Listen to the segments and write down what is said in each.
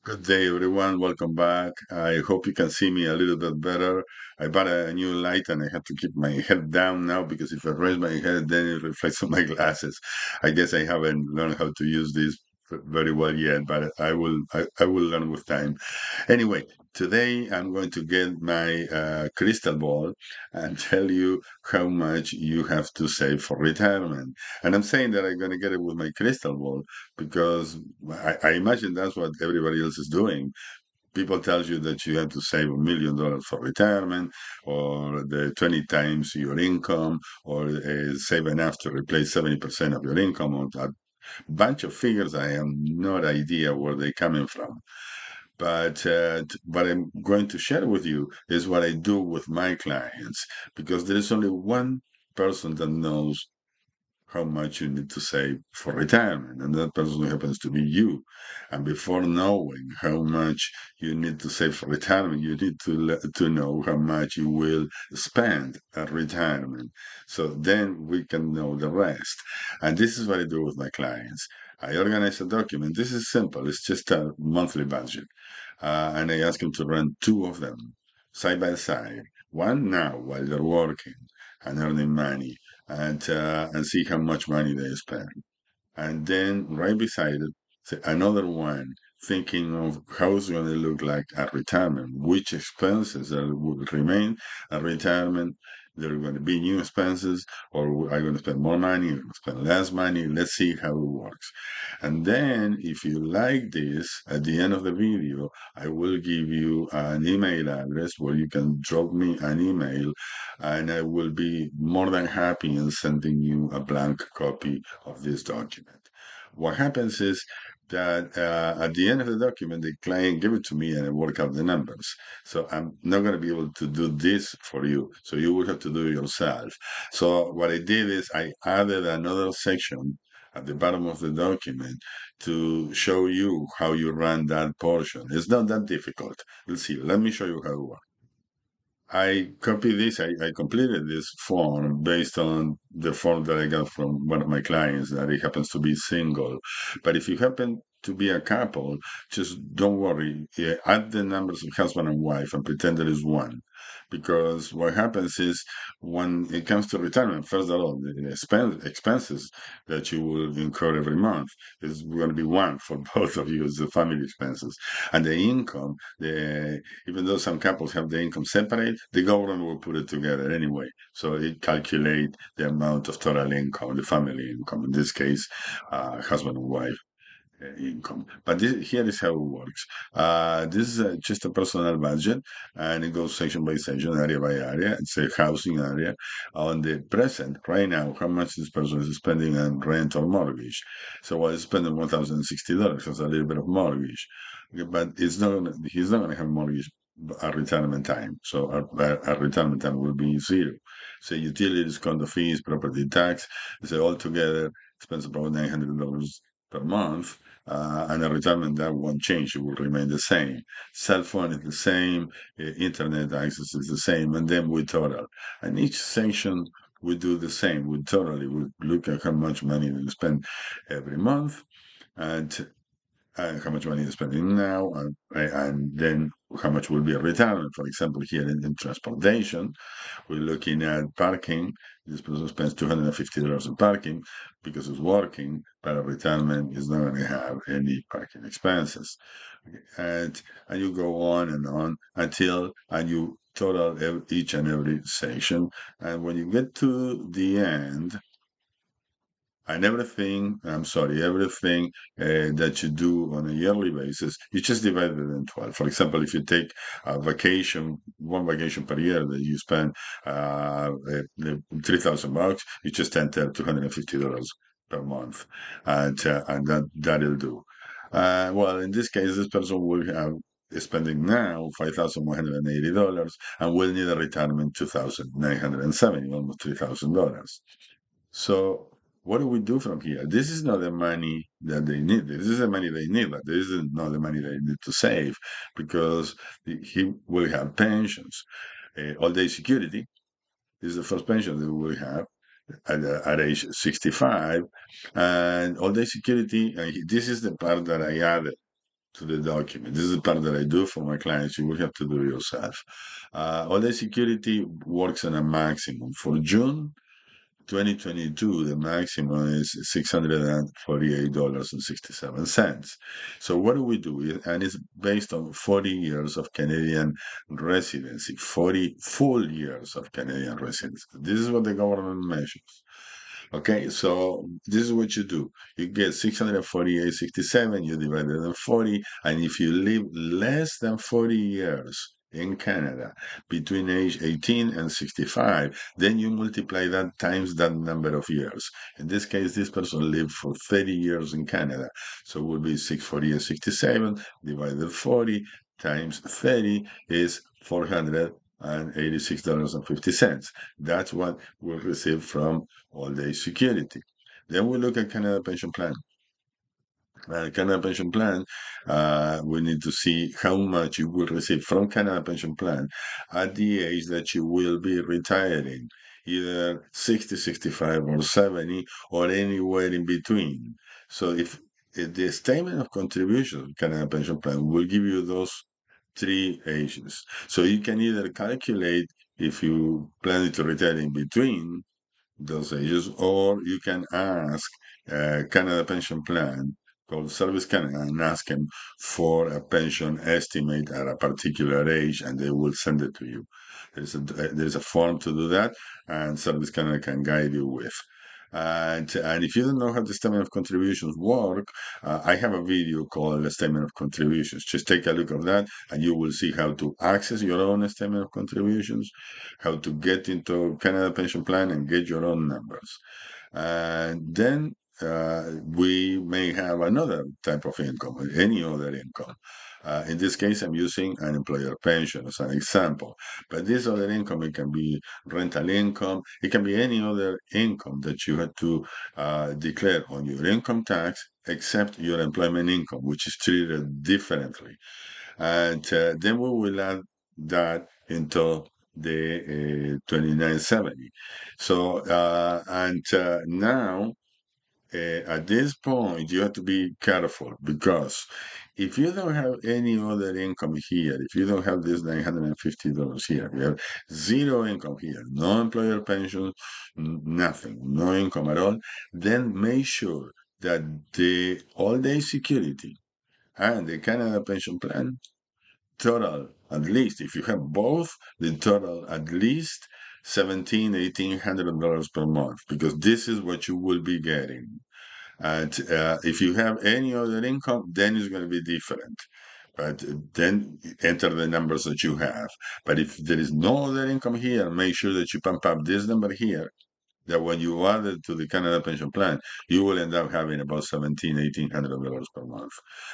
Good day, everyone. Welcome back. I hope you can see me a little bit better. I bought a new light and I have to keep my head down now because if I raise my head, then it reflects on my glasses. I guess I haven't learned how to use this very well yet, but I will learn with time. Anyway, today I'm going to get my crystal ball and tell you how much you have to save for retirement. And I'm saying that I'm going to get it with my crystal ball because I imagine that's what everybody else is doing. People tell you that you have to save $1 million for retirement, or the 20 times your income, or save enough to replace 70% of your income, or a bunch of figures. I have no idea where they're coming from. But what I'm going to share with you is what I do with my clients, because there is only one person that knows how much you need to save for retirement, and that person happens to be you. And before knowing how much you need to save for retirement, you need to know how much you will spend at retirement. So then we can know the rest. And this is what I do with my clients. I organize a document. This is simple. It's just a monthly budget, and I ask them to run two of them side by side. One now while they're working and earning money, and see how much money they spend. And then right beside it, another one thinking of how it's going to look like at retirement, which expenses will remain at retirement. There are going to be new expenses, or are going to spend more money, or spend less money. Let's see how it works. And then, if you like this, at the end of the video, I will give you an email address where you can drop me an email, and I will be more than happy in sending you a blank copy of this document. What happens is that at the end of the document, the client give it to me and I work out the numbers. So I'm not going to be able to do this for you. So you will have to do it yourself. So what I did is I added another section at the bottom of the document to show you how you run that portion. It's not that difficult. Let's see. Let me show you how it works. I copied this. I completed this form based on the form that I got from one of my clients that it happens to be single. But if you happen to be a couple, just don't worry. Yeah, add the numbers of husband and wife and pretend there is one. Because what happens is when it comes to retirement, first of all, the expenses that you will incur every month is going to be one for both of you as the family expenses. And the income, even though some couples have the income separate, the government will put it together anyway. So it calculates the amount of total income, the family income, in this case, husband and wife income. But here is how it works. This is just a personal budget, and it goes section by section, area by area. It's a housing area. On the present, right now, how much this person is spending on rent or mortgage. So while he's spending $1,060, that's a little bit of mortgage. Okay, but he's not gonna have mortgage at retirement time. So at retirement time will be zero. So utilities, condo fees, property tax, so altogether spends about $900 per month, and a retirement that won't change. It will remain the same. Cell phone is the same. Internet access is the same. And then we total. And each section we do the same. We look at how much money we spend every month, and how much money you're spending now, and then how much will be a retirement. For example, here in transportation, we're looking at parking. This person spends $250 in parking because it's working, but a retirement is not going to have any parking expenses. Okay, and you go on until and you total each and every section. And when you get to the end, and everything that you do on a yearly basis, you just divide it in 12. For example, if you take a vacation, one vacation per year that you spend $3,000, you just enter $250 per month, and that'll do. Well, in this case, this person will have is spending now $5,180 and will need a retirement 2,970, almost $3,000. So what do we do from here? This is not the money that they need. This is the money they need, but this is not the money they need to save because he will have pensions. Old age security is the first pension that we will have at age 65. And old age security, this is the part that I added to the document. This is the part that I do for my clients. You will have to do yourself. All the security works on a maximum. For June 2022, the maximum is $648.67. So what do we do? And it's based on 40 years of Canadian residency, 40 full years of Canadian residency. This is what the government measures. Okay, so this is what you do. You get 648.67, you divide it in 40, and if you live less than 40 years in Canada between age 18 and 65, then you multiply that times that number of years. In this case, this person lived for 30 years in Canada, so it would be 648.67 divided 40 times 30 is 486.50. That's what we'll receive from all age security. Then we look at Canada Pension Plan. Canada Pension Plan, we need to see how much you will receive from Canada Pension Plan at the age that you will be retiring, either 60, 65, or 70, or anywhere in between. So if the statement of contributions Canada Pension Plan will give you those three ages. So you can either calculate if you plan to retire in between those ages, or you can ask Canada Pension Plan called Service Canada and ask them for a pension estimate at a particular age, and they will send it to you. There's a form to do that, and Service Canada can guide you with. And if you don't know how the statement of contributions work, I have a video called the statement of contributions. Just take a look at that, and you will see how to access your own statement of contributions, how to get into Canada Pension Plan and get your own numbers. And then we may have another type of income, any other income. In this case, I'm using an employer pension as an example. But this other income, it can be rental income, it can be any other income that you had to declare on your income tax, except your employment income, which is treated differently. And then we will add that into the 2970. So, now at this point, you have to be careful because if you don't have any other income here, if you don't have this $950 here, you have zero income here, no employer pension, nothing, no income at all, then make sure that the all day security and the Canada Pension Plan total at least, if you have both, the total at least 17, $1,800 per month, because this is what you will be getting. And if you have any other income, then it's going to be different. But then enter the numbers that you have. But if there is no other income here, make sure that you pump up this number here, that when you add it to the Canada Pension Plan, you will end up having about 17, $1,800 per month.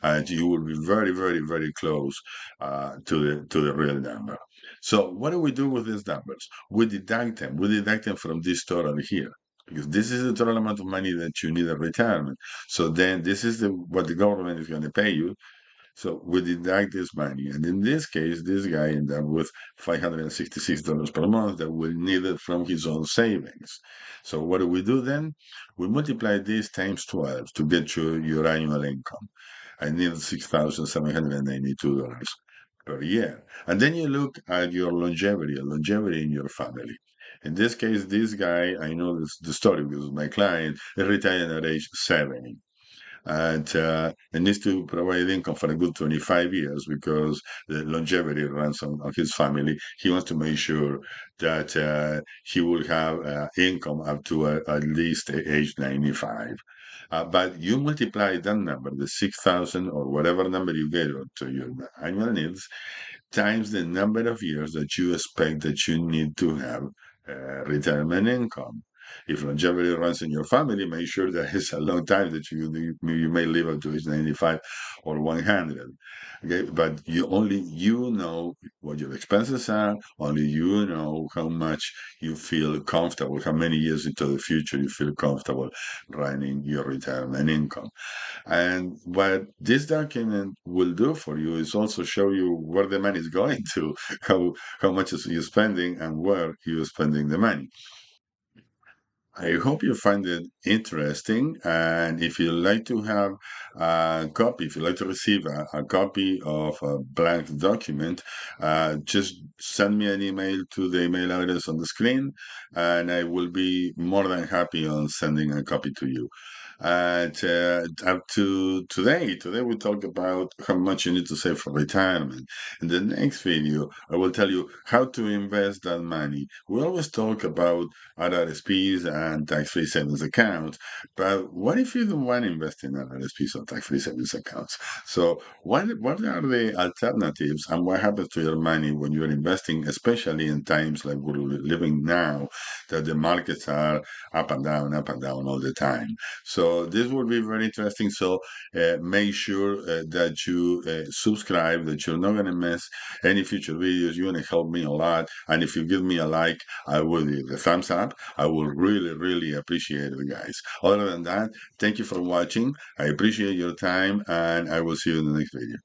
And you will be very, very, very close to the real number. So what do we do with these numbers? We deduct them. We deduct them from this total here, because this is the total amount of money that you need at retirement. So then this is what the government is going to pay you. So we deduct this money. And in this case, this guy ended up with $566 per month that will need it from his own savings. So what do we do then? We multiply this times 12 to get your annual income. I need $6,792 per year. And then you look at your longevity in your family. In this case, this guy, I know this, the story because my client retired at age 70, and needs to provide income for a good 25 years because the longevity runs on his family. He wants to make sure that he will have income up to at least age 95. But you multiply that number, the 6,000 or whatever number you get to your annual needs, times the number of years that you expect that you need to have retirement income. If longevity runs in your family, make sure that it's a long time that you may live up to age 95 or 100. Okay, but you know what your expenses are. Only you know how much you feel comfortable, how many years into the future you feel comfortable running your retirement income. And what this document will do for you is also show you where the money is going to, how much is you spending and where you're spending the money. I hope you find it interesting. And if you like to have a copy, if you like to receive a copy of a blank document, just send me an email to the email address on the screen, and I will be more than happy on sending a copy to you. And up to today we talk about how much you need to save for retirement. In the next video, I will tell you how to invest that money. We always talk about RRSPs and tax-free savings accounts, but what if you don't want to invest in RRSPs or tax-free savings accounts? So what are the alternatives, and what happens to your money when you're investing, especially in times like we're living now, that the markets are up and down all the time? So this will be very interesting. So make sure that you subscribe, that you're not going to miss any future videos. You're going to help me a lot. And if you give me a like, I will, the thumbs up, I will really, really appreciate it, guys. Other than that, thank you for watching. I appreciate your time, and I will see you in the next video.